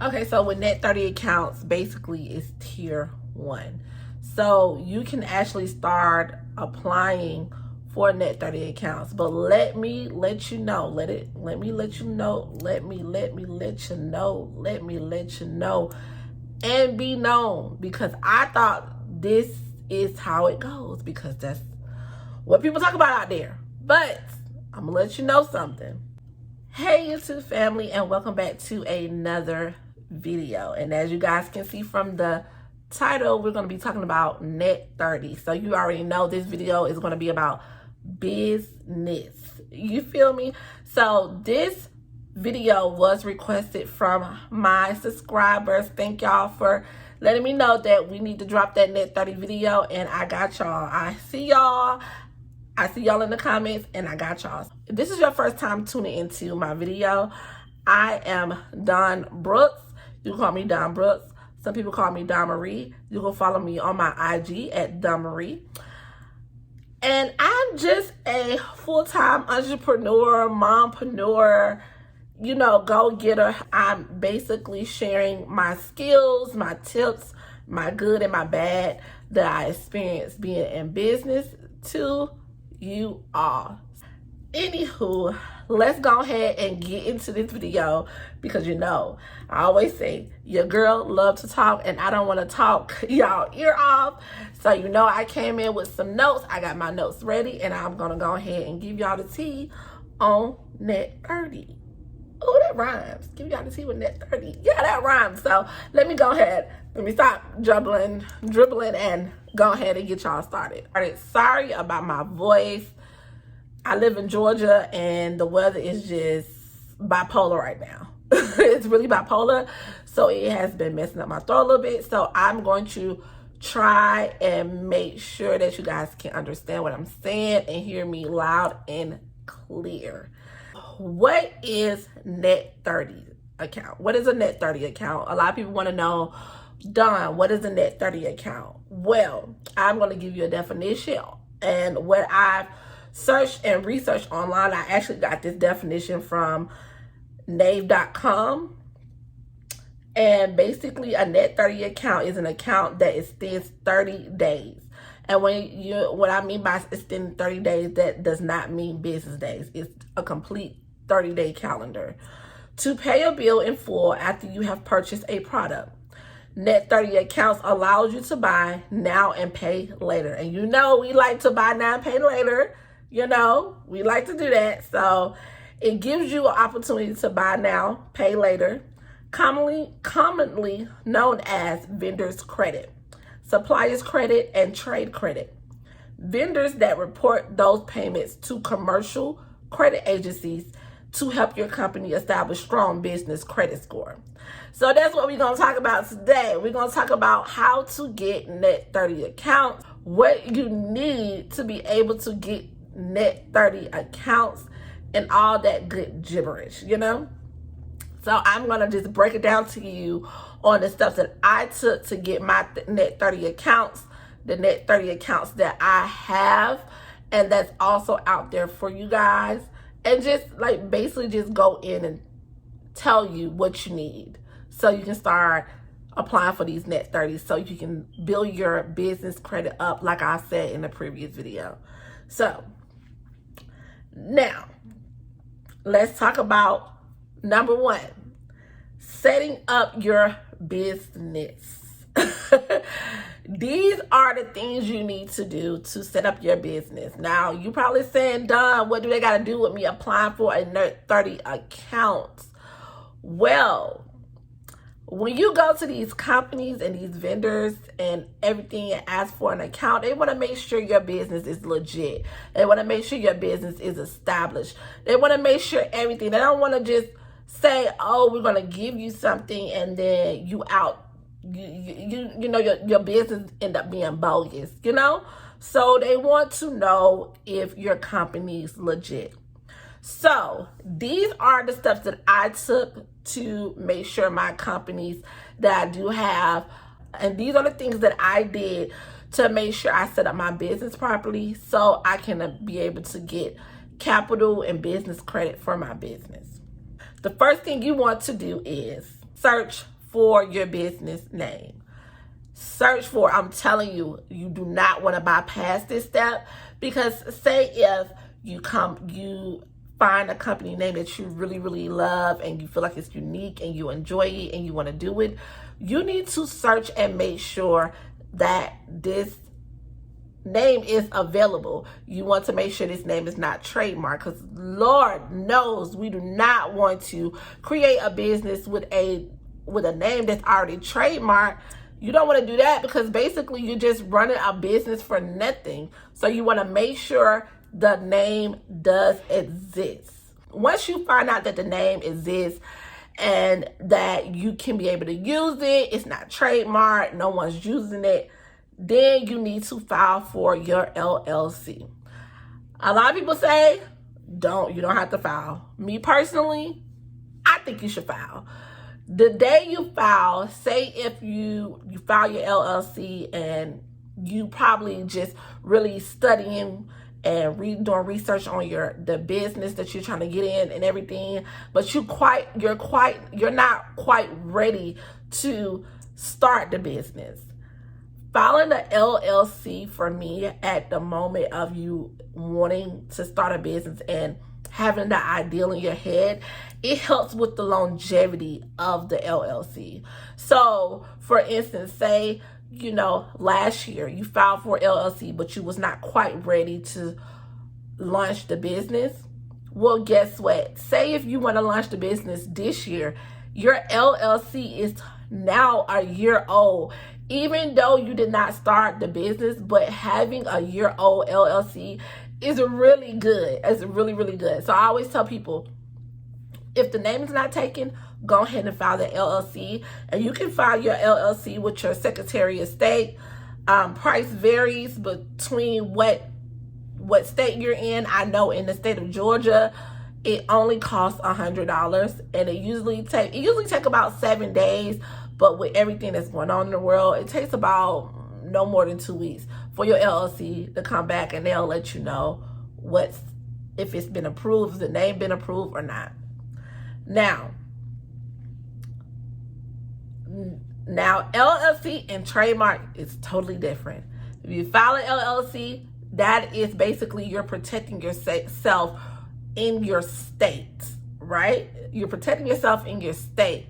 Okay, so with net 30 accounts, basically is tier 1. So you can actually start applying for net 30 accounts. But let me let you know, let me let you know and be known, because I thought this is how it goes because that's what people talk about out there. But I'm gonna let you know something. Hey YouTube family, and welcome back to another video. And as you guys can see from the title, we're going to be talking about net 30. So you already know this video is going to be about business. You feel me? So this video was requested from my subscribers. Thank y'all for letting me know that we need to drop that net 30 video, and I got y'all. I see y'all in the comments, and I got y'all. If this is your first time tuning into my video, I am Don Brooks. You can call me Don Brooks. Some people call me Don Marie. You can follow me on my IG at Don Marie. And I'm just a full-time entrepreneur, mompreneur, you know, go-getter. I'm basically sharing my skills, my tips, my good and my bad that I experienced being in business to you all. Anywho, let's go ahead and get into this video, because you know I always say your girl love to talk, and I don't want to talk y'all ear off. So you know I came in with some notes. I got my notes ready, and I'm gonna go ahead and give y'all the tea on net 30. Oh, that rhymes. Give y'all the tea with net 30. Yeah, that rhymes. So let me go ahead. Let me stop dribbling, and go ahead and get y'all started. Sorry about my voice. I live in Georgia, and the weather is just bipolar right now. It's really bipolar, so it has been messing up my throat a little bit. So I'm going to try and make sure that you guys can understand what I'm saying and hear me loud and clear. What is net 30 account? What is a net 30 account? A lot of people want to know, Dawn, what is a net 30 account? Well, I'm going to give you a definition, and what I've searched and researched online. I actually got this definition from nave.com. And basically a net 30 account is an account that extends 30 days. And what I mean by extending 30 days, that does not mean business days. It's a complete 30-day calendar to pay a bill in full after you have purchased a product. Net 30 accounts allows you to buy now and pay later. And you know we like to buy now and pay later. You know, we like to do that. So it gives you an opportunity to buy now, pay later, commonly known as vendor's credit, supplier's credit, and trade credit. Vendors that report those payments to commercial credit agencies to help your company establish strong business credit score. So that's what we're going to talk about today. We're going to talk about how to get net 30 accounts, what you need to be able to get net 30 accounts, and all that good gibberish, you know? So I'm going to just break it down to you on the steps that I took to get my net 30 accounts, the net 30 accounts that I have, and that's also out there for you guys. And just like basically just go in and tell you what you need so you can start applying for these net 30s so you can build your business credit up, like I said in the previous video. So now let's talk about number 1, setting up your business. These are the things you need to do to set up your business. Now, you probably saying, Don, what do they got to do with me applying for a net 30 accounts? Well, when you go to these companies and these vendors and everything and ask for an account, they want to make sure your business is legit. They want to make sure your business is established. They want to make sure everything. They don't want to just say, oh, we're going to give you something and then you know your business end up being bogus, you know? So they want to know if your company's legit. So these are the steps that I took to make sure my companies that I do have, and these are the things that I did to make sure I set up my business properly so I can be able to get capital and business credit for my business. The first thing you want to do is search for your business name. Search for, I'm telling you, you do not want to bypass this step, because say if you find a company name that you really, really love and you feel like it's unique and you enjoy it and you want to do it, you need to search and make sure that this name is available. You want to make sure this name is not trademarked, because Lord knows we do not want to create a business with a name that's already trademarked. You don't want to do that, because basically you're just running a business for nothing. So you want to make sure the name does exist. Once you find out that the name exists and that you can be able to use it, it's not trademarked, no one's using it, then you need to file for your LLC. A lot of people say, you don't have to file. Me personally, I think you should file. The day you file, say if you file your LLC and you probably just really studying and doing research on the business that you're trying to get in and everything, but you're not quite ready to start the business. Filing the LLC for me at the moment of you wanting to start a business and having the ideal in your head, it helps with the longevity of the LLC. So for instance, say, last year you filed for LLC, but you was not quite ready to launch the business. Well, guess what? Say if you want to launch the business this year, your LLC is now a year old. Even though you did not start the business, but having a year-old LLC is really good. It's really, really good. So I always tell people, if the name is not taken, go ahead and file the LLC. And you can file your LLC with your Secretary of State. Price varies between what state you're in. I know in the state of Georgia, it only costs $100, and it usually take about 7 days. But with everything that's going on in the world, it takes about no more than 2 weeks for your LLC to come back, and they'll let you know if it's been approved, if the name been approved or not. Now LLC and trademark is totally different. If you file an LLC, that is basically you're protecting yourself in your state, right? You're protecting yourself in your state.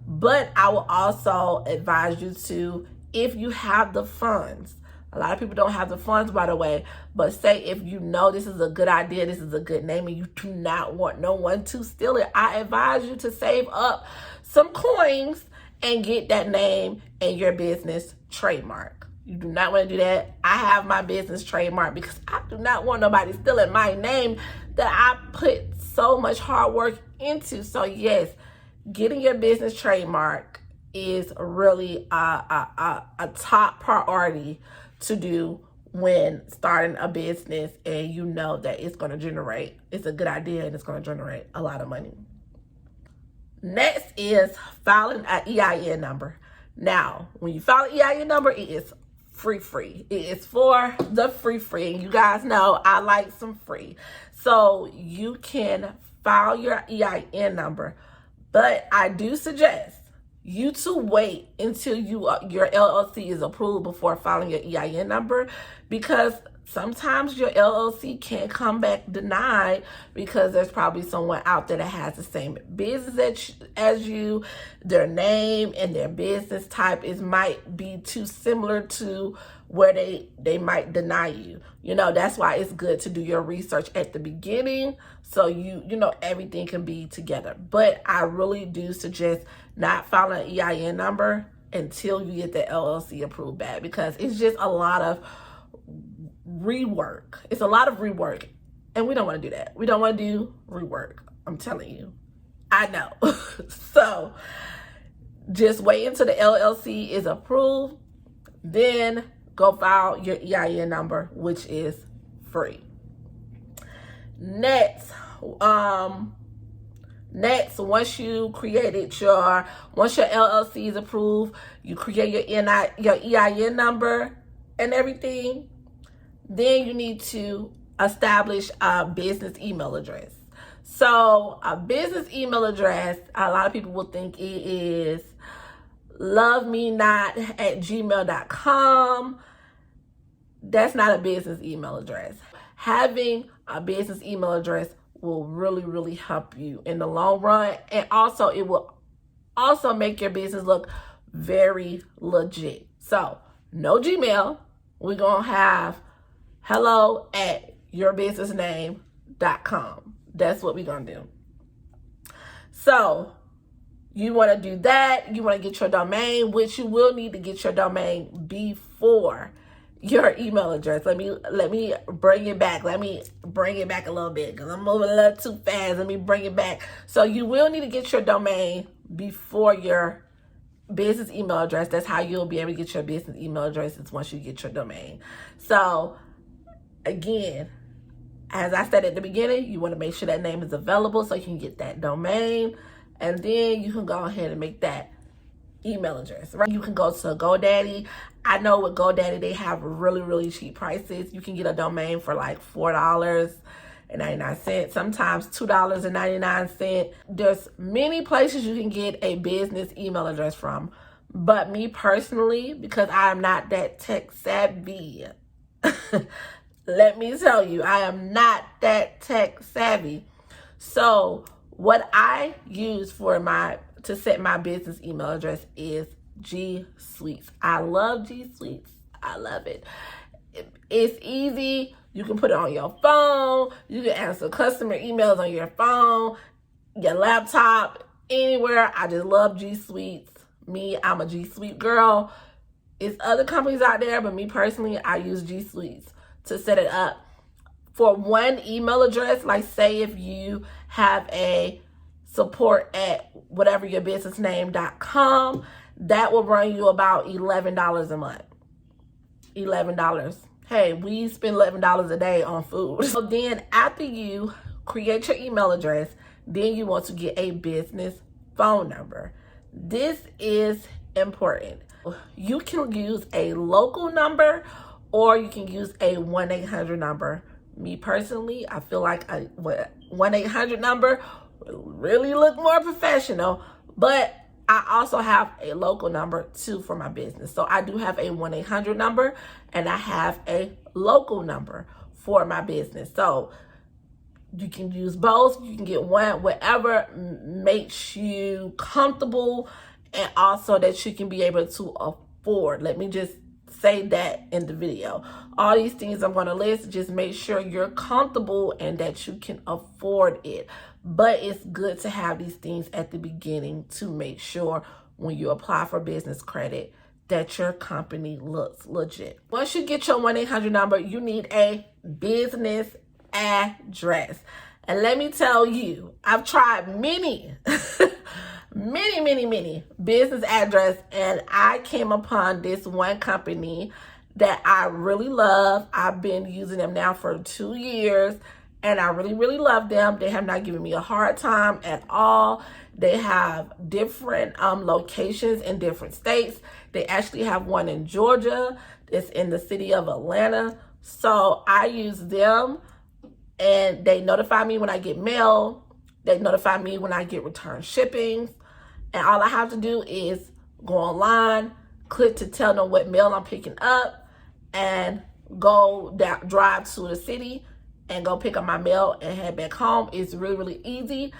But I will also advise you to, if you have the funds, a lot of people don't have the funds, by the way, but say if you know this is a good idea, this is a good name, and you do not want no one to steal it, I advise you to save up some coins and get that name and your business trademark. You do not want to do that. I have my business trademark because I do not want nobody stealing my name that I put so much hard work into. So yes, getting your business trademark is really a top priority to do when starting a business, and you know that it's a good idea and it's going to generate a lot of money. Next is filing an EIN number. Now, when you file an EIN number, it is free. It is for the free. And you guys know I like some free. So you can file your EIN number. But I do suggest you to wait until your LLC is approved before filing your EIN number, because sometimes your LLC can come back denied because there's probably someone out there that has the same business as you. Their name and their business type might be too similar to where they might deny you. That's why it's good to do your research at the beginning, so you know everything can be together. But I really do suggest not filing an EIN number until you get the LLC approved back, because it's just a lot of rework. It's a lot of rework, and we don't want to do that. We don't want to do rework. I'm telling you, I know. So just wait until the LLC is approved, then go file your EIN number, which is free. Next, once your LLC is approved, you create your EIN number and everything, then you need to establish a business email address. So a business email address, a lot of people will think it is lovemenot@gmail.com. That's not a business email address. Having a business email address will really, really help you in the long run. And also it will also make your business look very legit. So no Gmail. We're going to have hello@yourbusinessname.com. That's what we're going to do. So you want to do that. You want to get your domain, which you will need to get your domain before your email address. Let me bring it back. Let me bring it back a little bit because I'm moving a little too fast. Let me bring it back. So you will need to get your domain before your business email address. That's how you'll be able to get your business email addresses once you get your domain. So again, as I said at the beginning, you want to make sure that name is available so you can get that domain, and then you can go ahead and make that email address, right? You can go to GoDaddy. I know with GoDaddy, they have really, really cheap prices. You can get a domain for like $4.99, sometimes $2.99. There's many places you can get a business email address from. But me personally, because I am not that tech savvy, let me tell you, I am not that tech savvy. So what I use to set my business email address is G Suites. I love G Suites. I love it. It's easy. You can put it on your phone. You can answer customer emails on your phone, your laptop, anywhere. I just love G Suites. Me, I'm a G Suite girl. It's other companies out there, but me personally, I use G Suites to set it up. For one email address, like say if you have a support@whateveryourbusinessname.com, that will run you about $11 a month. $11. Hey, we spend $11 a day on food. So then after you create your email address, then you want to get a business phone number. This is important. You can use a local number or you can use a 1-800 number. Me personally, I feel like a 1-800 number will really look more professional, but I also have a local number too for my business. So I do have a 1-800 number and I have a local number for my business. So you can use both. You can get one, whatever makes you comfortable and also that you can be able to afford. Let me just say that in the video. All these things I'm going to list, just make sure you're comfortable and that you can afford it. But it's good to have these things at the beginning to make sure when you apply for business credit that your company looks legit. Once you get your 1-800 number, you need a business address. And let me tell you, I've tried many many business address, and I came upon this one company that I really love. I've been using them now for 2 years and I really love them. They have not given me a hard time at all. They have different locations in different states. They actually have one in Georgia. It's in the city of Atlanta. So I use them and they notify me when I get mail. They notify me when I get return shippings. And all I have to do is go online, click to tell them what mail I'm picking up, and go drive to the city and go pick up my mail and head back home. It's really easy.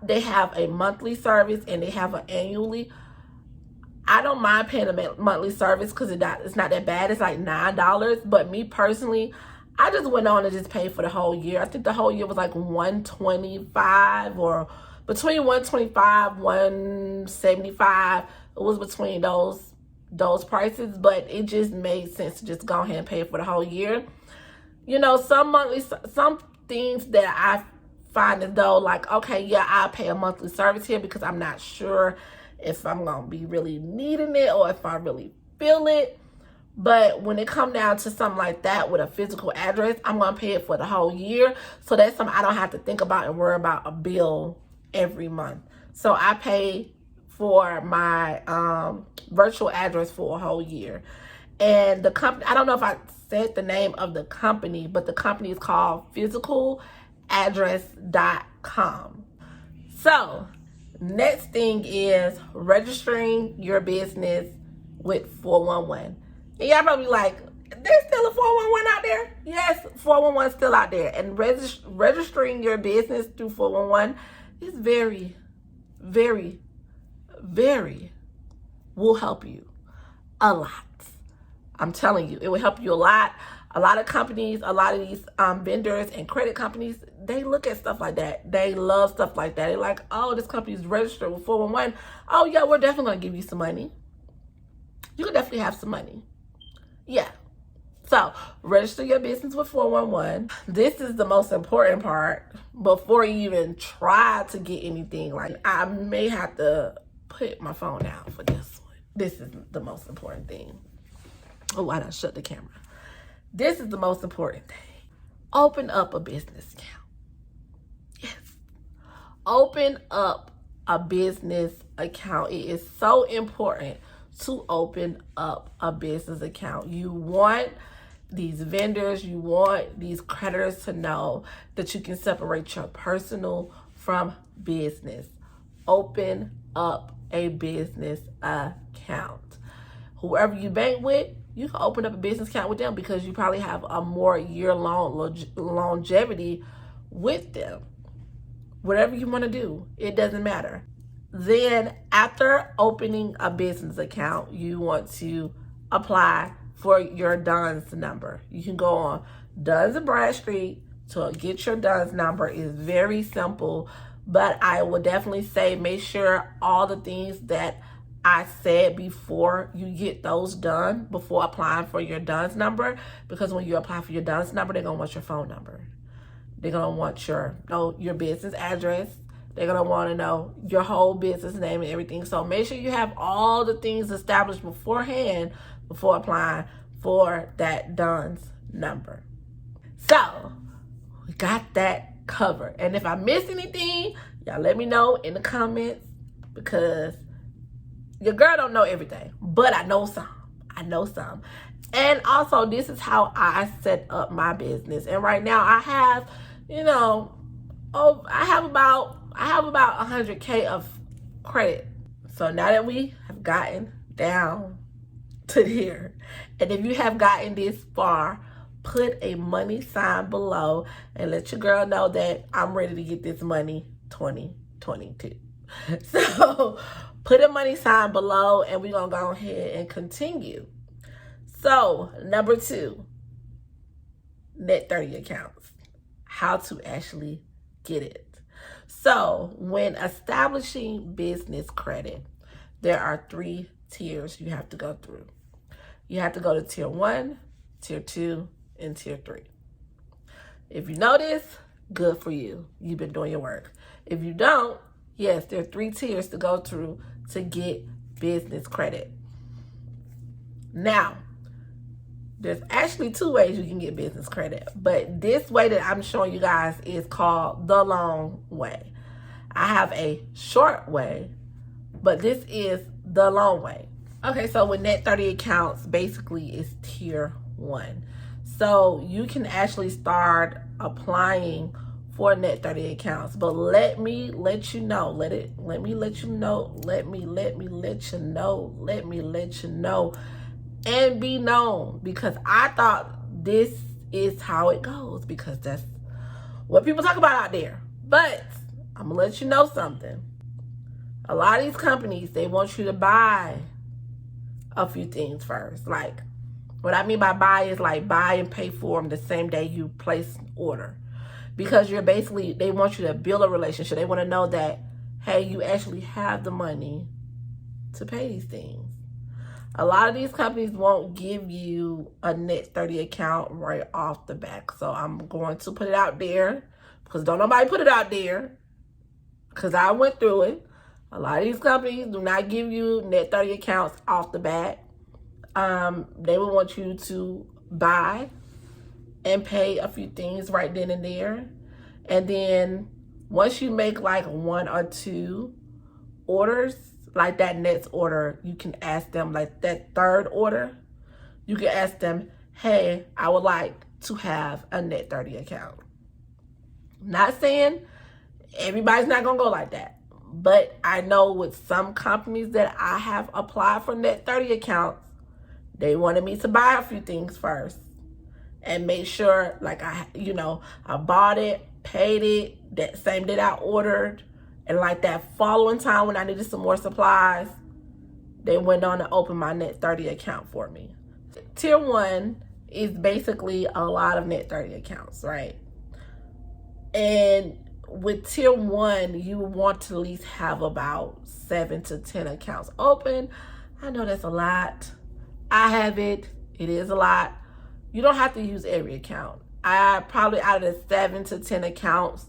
They have a monthly service and they have an annually. I don't mind paying a monthly service because it's not that bad. It's like $9. But me personally, I just went on and just paid for the whole year. I think the whole year was like $125 or between $125, $175. It was between those prices, but it just made sense to just go ahead and pay for the whole year. You know, some things that I find as though like, okay, yeah, I'll pay a monthly service here because I'm not sure if I'm going to be really needing it or if I really feel it. But when it comes down to something like that with a physical address, I'm going to pay it for the whole year. So that's something I don't have to think about and worry about a bill every month. So I pay for my virtual address for a whole year. And the company, I don't know if I said the name of the company, but the company is called Physical address.com. So next thing is registering your business with 411. And y'all probably like, there's still a 411 out there? Yes, 411 still out there. And registering your business through 411 is very, very, very will help you a lot. I'm telling you, it will help you a lot. A lot of companies, a lot of these vendors and credit companies, they look at stuff like that. They love stuff like that. They're like, oh, this company's registered with 411. Oh, yeah, we're definitely going to give you some money. You can definitely have some money. Yeah. So, register your business with 411. This is the most important part before you even try to get anything. Like, I may have to put my phone down for this one. This is the most important thing. Oh, I done shut the camera. This is the most important thing. Open up a business account. Yes. Open up a business account. It is so important to open up a business account. You want these vendors, you want these creditors to know that you can separate your personal from business. Open up a business account. Whoever you bank with, you can open up a business account with them because you probably have a more year-long longevity with them. Whatever you want to do, it doesn't matter. Then after opening a business account, you want to apply for your DUNS number. You can go on Duns and Bradstreet to get your DUNS number. It's very simple, but I will definitely say make sure all the things that I said before you get those done before applying for your DUNS number, because when you apply for your DUNS number, they're gonna want your phone number. They're gonna want your business address. They're gonna want to know your whole business name and everything. So make sure you have all the things established beforehand before applying for that DUNS number. So we got that covered. And if I missed anything, y'all let me know in the comments, because your girl don't know everything, but I know some. I know some. And also, this is how I set up my business. And right now I have, I have about 100K of credit. So now that we have gotten down to here, and if you have gotten this far, put a money sign below and let your girl know that I'm ready to get this money 2022. So put a money sign below and we're going to go ahead and continue. So number 2, net 30 accounts. How to actually get it. So when establishing business credit, there are 3 tiers you have to go through. You have to go to tier 1, tier 2, and tier 3. If you know this, good for you. You've been doing your work. If you don't, yes, there are 3 tiers to go through to get business credit. Now, there's actually 2 ways you can get business credit, but this way that I'm showing you guys is called the long way. I have a short way, but this is the long way. Okay, so with net 30 accounts, basically is tier 1. So you can actually start applying for net 30 accounts, but let me let you know, and be known, because I thought this is how it goes, because that's what people talk about out there. But I'm gonna let you know something. A lot of these companies, they want you to buy a few things first. Like, what I mean by buy is like buy and pay for them the same day you place an order. Because they want you to build a relationship. They want to know that, hey, you actually have the money to pay these things. A lot of these companies won't give you a net 30 account right off the back. So I'm going to put it out there, because don't nobody put it out there, because I went through it. A lot of these companies do not give you net 30 accounts off the bat. They will want you to buy and pay a few things right then and there. And then once you make like 1 or 2 orders, like that next order, you can ask them, like that 3rd order, you can ask them, hey, I would like to have a net 30 account. Not saying everybody's not gonna go like that, but I know with some companies that I have applied for net 30 accounts, they wanted me to buy a few things first and make sure, like, I bought it, paid it that same day I ordered, and like that following time when I needed some more supplies, they went on to open my net 30 account for me. Tier 1 is basically a lot of net 30 accounts, right? And with tier 1, you want to at least have about 7 to 10 accounts open. I know that's a lot. I have it. It is a lot. You don't have to use every account. I probably, out of the 7 to 10 accounts,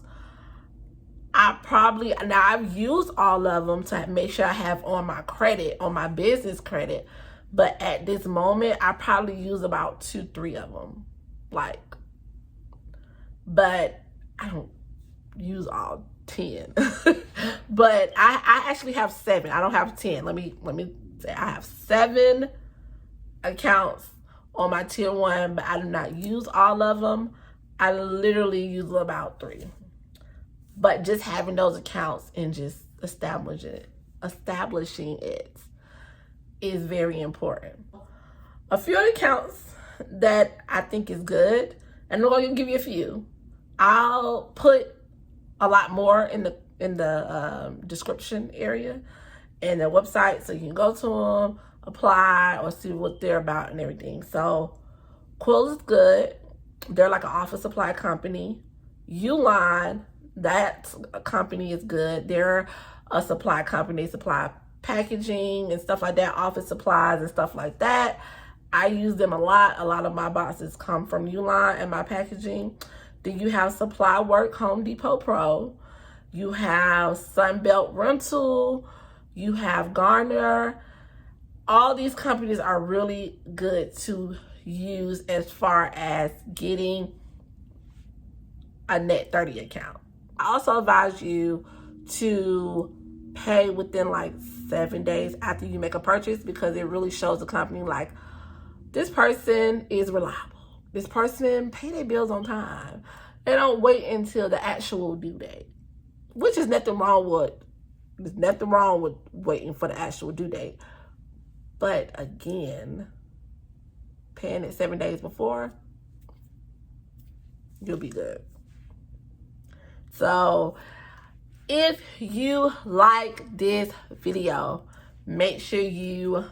now I've used all of them to make sure I have on my credit, on my business credit. But at this moment, I probably use about 2-3 of them. But I don't use all 10. But I actually have 7. I don't have 10. Let me say I have 7 accounts on my tier 1, but I do not use all of them. I literally use about 3. But just having those accounts and just establishing it is very important. A few accounts that I think is good, and I'm going to give you a few. I'll put a lot more in the description area and the website, so you can go to them, apply, or see what they're about and everything. So Quill is good. They're like an office supply company. YourEIN, that company is good. They're a supply company. They supply packaging and stuff like that, office supplies and stuff like that. I use them a lot. A lot of my boxes come from YourEIN and my packaging. Then you have Supply Work, Home Depot Pro. You have Sunbelt Rental. You have Garner. All these companies are really good to use as far as getting a net 30 account. I also advise you to pay within like 7 days after you make a purchase, because it really shows the company like, this person is reliable. This person pay their bills on time. They don't wait until the actual due date, which is nothing wrong with. There's nothing wrong with waiting for the actual due date. But again, paying it 7 days before, you'll be good. So if you like this video, make sure you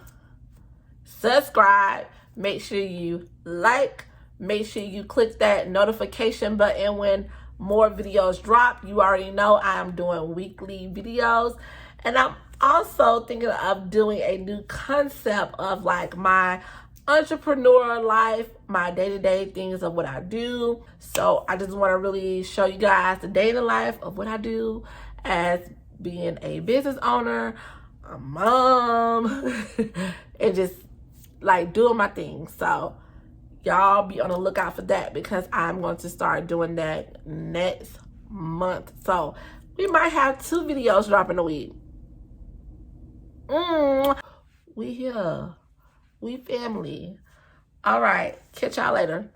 subscribe, make sure you like, make sure you click that notification button when more videos drop. You already know I am doing weekly videos, and I'm also thinking of doing a new concept of like my entrepreneur life, my day-to-day things of what I do. So I just want to really show you guys the day in the life of what I do as being a business owner, a mom, and just like doing my thing. So y'all be on the lookout for that, because I'm going to start doing that next month. So we might have 2 videos dropping a week. We here. We family. All right. Catch y'all later.